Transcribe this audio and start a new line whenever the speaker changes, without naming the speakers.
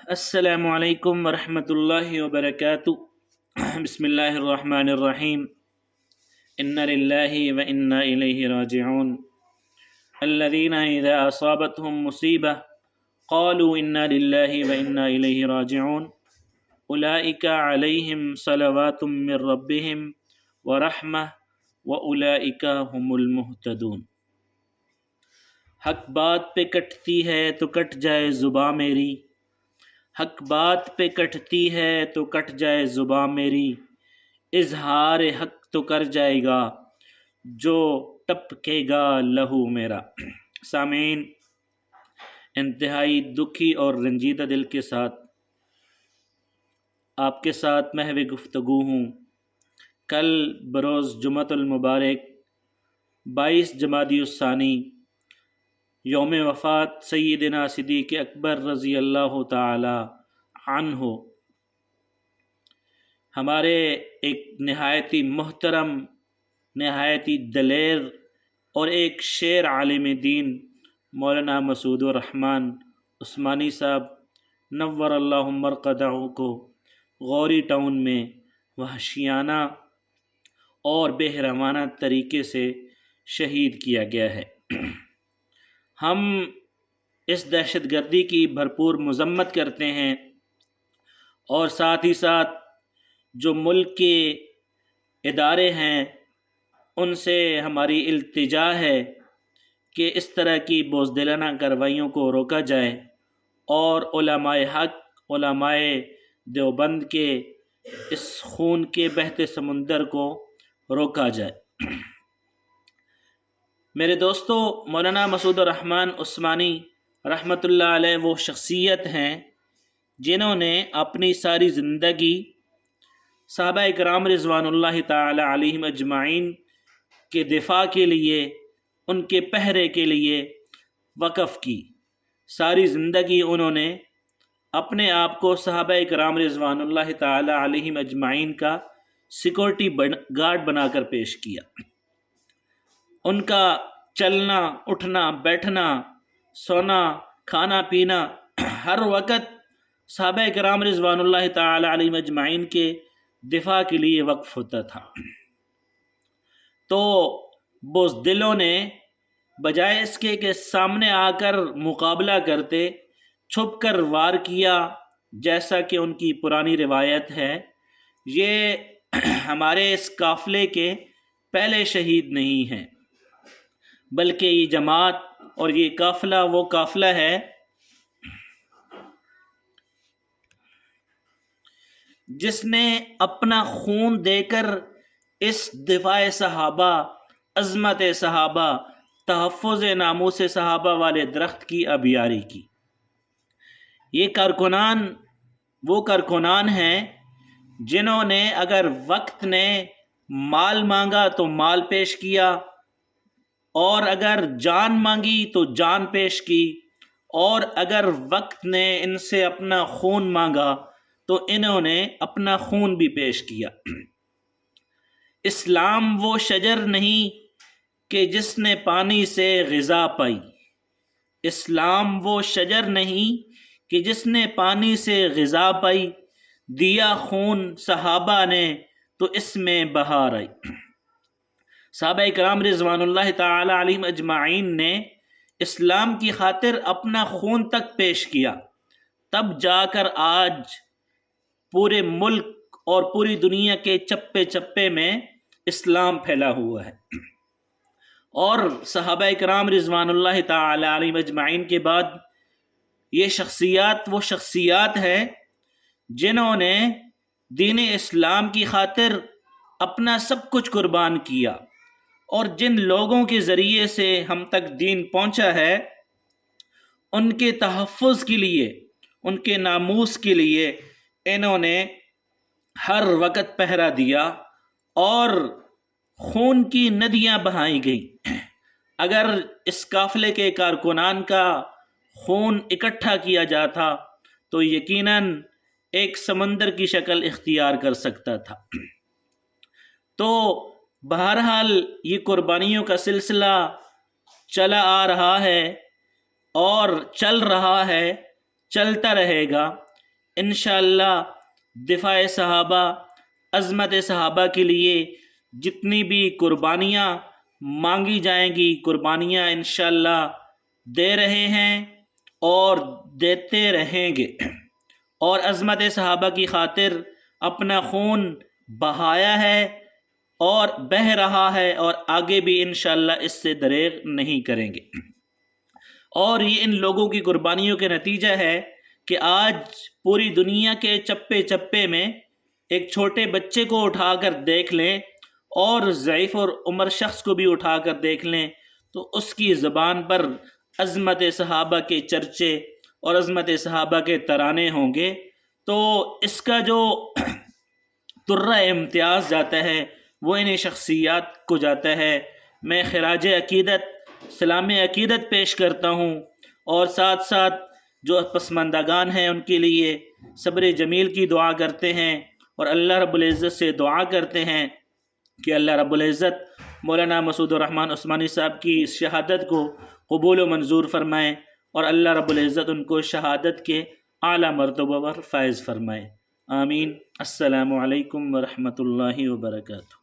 السلام علیکم ورحمۃ اللہ وبرکاتہ۔ بسم اللہ الرحمن الرحیم۔ ان للہ وانا الیہ راجعون۔ الذین اذا اصابتهم مصیبہ قالوا انا للہ وانا الیہ راجعون اولئک علیہم صلوات من ربہم ورحمہ واولئک هم المہتدون۔ حق بات پہ کٹتی ہے تو کٹ جائے زباں میری، حق بات پہ کٹتی ہے تو کٹ جائے زباں میری، اظہار حق تو کر جائے گا جو ٹپکے گا لہو میرا۔ سامعین، انتہائی دکھی اور رنجیدہ دل کے ساتھ آپ کے ساتھ محو گفتگو ہوں۔ کل بروز جمعۃ المبارک 22 جمادی الثانی، یوم وفات سیدنا صدیق اکبر رضی اللہ تعالی عنہ، ہمارے ایک نہایتی محترم، نہایتی دلیر اور ایک شیر عالم دین مولانا مسعود الرحمن عثمانی صاحب نور اللہ مرقدہ کو غوری ٹاؤن میں وحشیانہ اور بہرمانہ طریقے سے شہید کیا گیا ہے۔ ہم اس دہشت گردی کی بھرپور مذمت کرتے ہیں اور ساتھ ہی ساتھ جو ملک کے ادارے ہیں ان سے ہماری التجا ہے کہ اس طرح کی بزدلانہ کارروائیوں کو روکا جائے اور علماء حق، علماء دیوبند کے اس خون کے بہتے سمندر کو روکا جائے۔ میرے دوستو، مولانا مسعود الرحمن عثمانی رحمۃ اللہ علیہ وہ شخصیت ہیں جنہوں نے اپنی ساری زندگی صحابہ کرام رضوان اللہ تعالی علیہم اجمعین کے دفاع کے لیے، ان کے پہرے کے لیے وقف کی۔ ساری زندگی انہوں نے اپنے آپ کو صحابہ کرام رضوان اللہ تعالی علیہم اجمعین کا سیکورٹی گارڈ بنا کر پیش کیا۔ ان کا چلنا، اٹھنا، بیٹھنا، سونا، کھانا پینا ہر وقت صحابہ کرام رضوان اللہ تعالی علیہم اجمعین کے دفاع کے لیے وقف ہوتا تھا۔ تو بزدلوں نے بجائے اس کے کہ سامنے آ کر مقابلہ کرتے، چھپ کر وار کیا، جیسا کہ ان کی پرانی روایت ہے۔ یہ ہمارے اس قافلے کے پہلے شہید نہیں ہیں، بلکہ یہ جماعت اور یہ قافلہ وہ قافلہ ہے جس نے اپنا خون دے کر اس دفاع صحابہ، عظمت صحابہ، تحفظ ناموس صحابہ والے درخت کی آبیاری کی۔ یہ کارکنان وہ کارکنان ہیں جنہوں نے اگر وقت نے مال مانگا تو مال پیش کیا، اور اگر جان مانگی تو جان پیش کی، اور اگر وقت نے ان سے اپنا خون مانگا تو انہوں نے اپنا خون بھی پیش کیا۔ اسلام وہ شجر نہیں کہ جس نے پانی سے غذا پائی، اسلام وہ شجر نہیں کہ جس نے پانی سے غذا پائی، دیا خون صحابہ نے تو اس میں بہار آئی۔ صحابہ کرام رضوان اللہ تعالی علیہم اجمعین نے اسلام کی خاطر اپنا خون تک پیش کیا، تب جا کر آج پورے ملک اور پوری دنیا کے چپے چپے میں اسلام پھیلا ہوا ہے۔ اور صحابہ کرام رضوان اللہ تعالی علیہم اجمعین کے بعد یہ شخصیات وہ شخصیات ہیں جنہوں نے دین اسلام کی خاطر اپنا سب کچھ قربان کیا، اور جن لوگوں کے ذریعے سے ہم تک دین پہنچا ہے ان کے تحفظ کے لیے، ان کے ناموس کے لیے انہوں نے ہر وقت پہرا دیا اور خون کی ندیاں بہائی گئیں۔ اگر اس قافلے کے کارکنان کا خون اکٹھا کیا جاتا تو یقیناً ایک سمندر کی شکل اختیار کر سکتا تھا۔ تو بہرحال یہ قربانیوں کا سلسلہ چلا آ رہا ہے اور چل رہا ہے، چلتا رہے گا۔ انشاءاللہ دفاع صحابہ، عظمت صحابہ کے لیے جتنی بھی قربانیاں مانگی جائیں گی، قربانیاں انشاءاللہ دے رہے ہیں اور دیتے رہیں گے، اور عظمت صحابہ کی خاطر اپنا خون بہایا ہے اور بہہ رہا ہے، اور آگے بھی انشاءاللہ اس سے دریغ نہیں کریں گے۔ اور یہ ان لوگوں کی قربانیوں کے نتیجہ ہے کہ آج پوری دنیا کے چپے چپے میں ایک چھوٹے بچے کو اٹھا کر دیکھ لیں اور ضعیف اور عمر شخص کو بھی اٹھا کر دیکھ لیں تو اس کی زبان پر عظمت صحابہ کے چرچے اور عظمت صحابہ کے ترانے ہوں گے، تو اس کا جو درہ امتیاز جاتا ہے وہ انہیں شخصیات کو جاتا ہے۔ میں خراج عقیدت، سلام عقیدت پیش کرتا ہوں، اور ساتھ ساتھ جو پسماندگان ہیں ان کے لیے صبر جمیل کی دعا کرتے ہیں، اور اللہ رب العزت سے دعا کرتے ہیں کہ اللہ رب العزت مولانا مسعود الرحمن عثمانی صاحب کی اس شہادت کو قبول و منظور فرمائیں، اور اللہ رب العزت ان کو شہادت کے اعلیٰ مرتبہ پر فائز فرمائے۔ آمین۔ السلام علیکم ورحمۃ اللہ وبرکاتہ۔